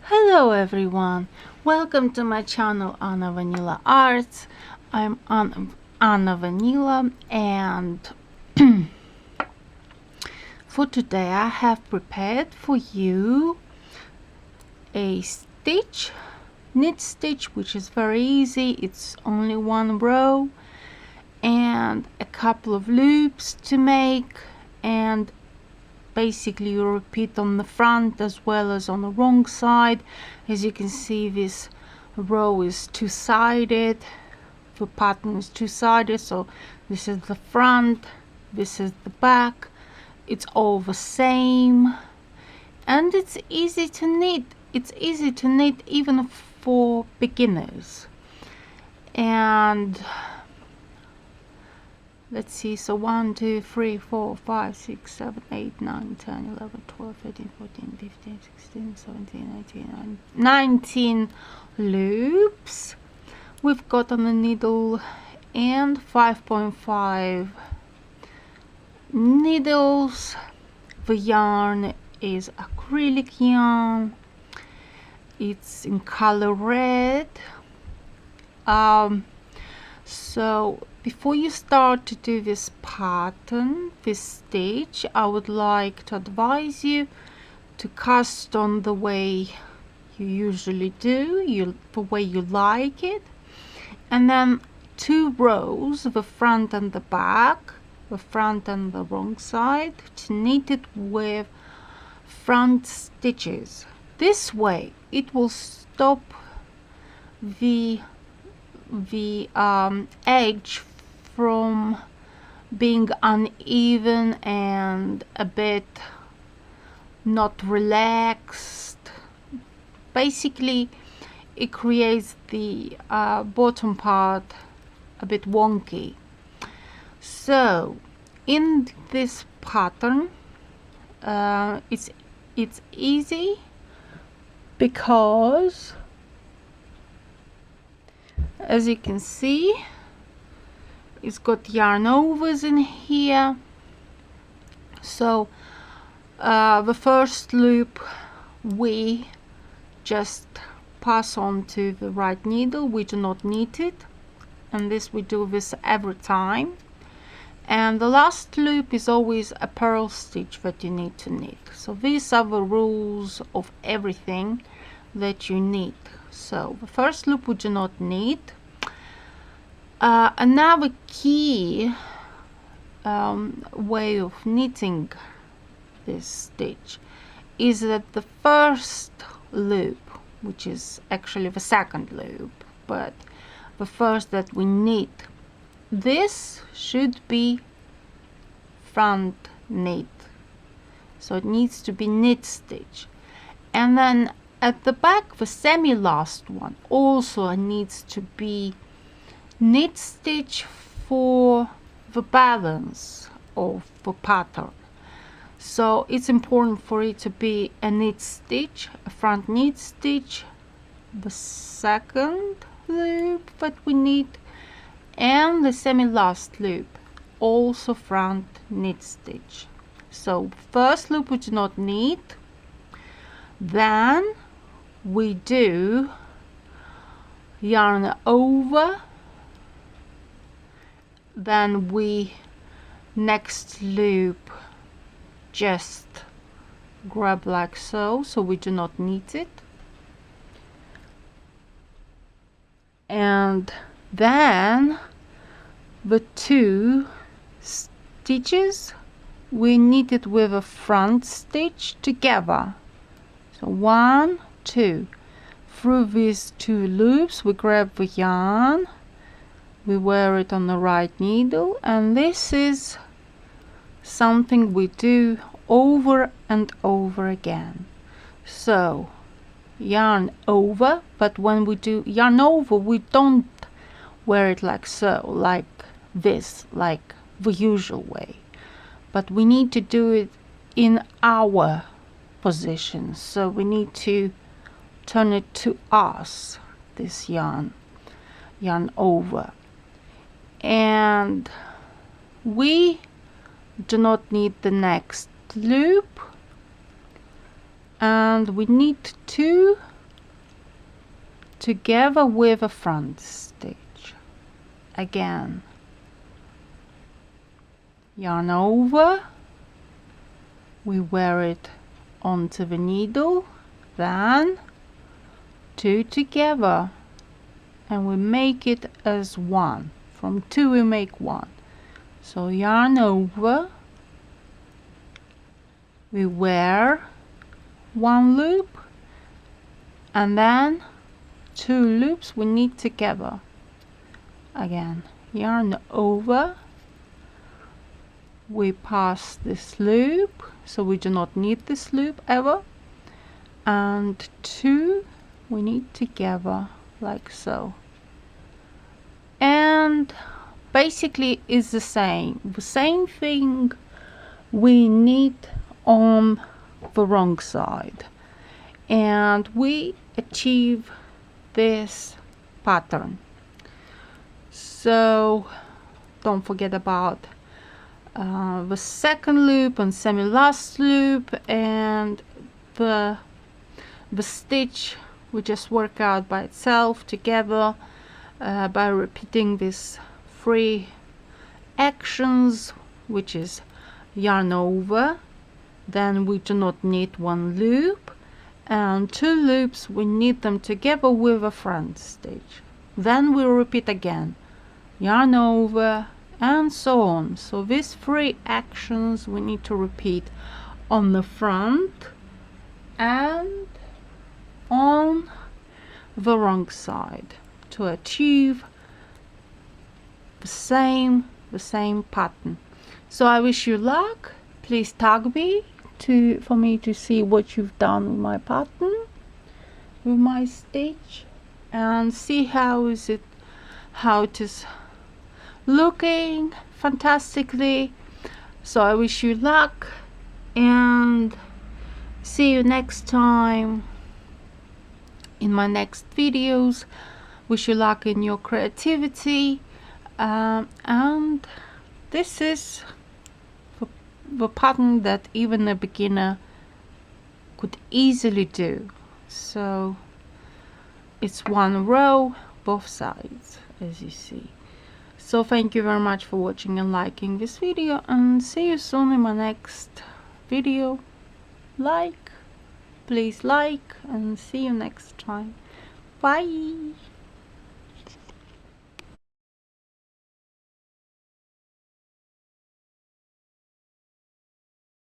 Hello everyone, welcome to my channel Anna Vanila Arts. I'm Anna Vanila, and for today I have prepared for you a knit stitch, which is very easy. It's only one row and a couple of loops to make, and basically you repeat on the front as well as on the wrong side. As you can see, this row is two-sided, the pattern is two-sided, so this is the front, this is the back. It's all the same, and it's easy to knit. It's easy to knit even for beginners. And let's see, so 1, 2, 3, 4, 5, 6, 7, 8, 9, 10, 11, 12, 13, 14, 15, 16, 17, 18, 19 loops we've got on the needle, and 5.5 needles. The yarn is acrylic yarn. It's in color red. So before you start to do this pattern, this stitch, I would like to advise you to cast on the way you usually do, the way you like it, and then 2 rows, the front and the back, the front and the wrong side, to knit it with front stitches. This way it will stop the edge from being uneven and a bit not relaxed. Basically it creates the bottom part a bit wonky. So in this pattern it's easy because, as you can see, it's got yarn overs in here. So the first loop we just pass on to the right needle, we do not knit it, and we do this every time. And the last loop is always a purl stitch that you need to knit. So these are the rules of everything that you knit. So the first loop we do not knit. Another key way of knitting this stitch is that the first loop, which is actually the second loop, but the first that we knit, this should be front knit, so it needs to be knit stitch. And then at the back, the semi last one also needs to be knit stitch for the balance of the pattern. So it's important for it to be a knit stitch, a front knit stitch, the second loop that we knit, and the semi last loop also front knit stitch. So first loop we do not knit, then we do yarn over, then we next loop just grab like so, so we do not knit it, and then the 2 stitches we knit it with a front stitch together. So 1, 2, through these 2 loops we grab the yarn, we wear it on the right needle, and this is something we do over and over again. So yarn over, but when we do yarn over, we don't wear it like so, like this, like the usual way, but we need to do it in our position. So we need to turn it to us, this yarn over, and we do not need the next loop, and we need 2 together with a front stitch. Again, yarn over, we wear it onto the needle, then 2 together, and we make it as 1. From 2 we make 1. So yarn over, we wear 1 loop, and then 2 loops we knit together. Again, yarn over, we pass this loop, so we do not need this loop ever, and 2 we knit together like so. And basically is the same thing we knit on the wrong side, and we achieve this pattern. So don't forget about the second loop and semi-last loop, and the stitch we just work out by itself together by repeating these 3 actions, which is yarn over, then we do not knit 1 loop, and 2 loops we knit them together with a front stitch, then we repeat again, yarn over, and so on. So these 3 actions we need to repeat on the front and on the wrong side to achieve the same pattern. So I wish you luck. Please tag me for me to see what you've done with my pattern, with my stitch, and see how it is looking fantastically. So I wish you luck, and see you next time in my next videos. Wish you luck in your creativity, and this is the pattern that even a beginner could easily do. So it's 1 row both sides, as you see. So thank you very much for watching and liking this video, and see you soon in my next video. Please like, and see you next time. Bye.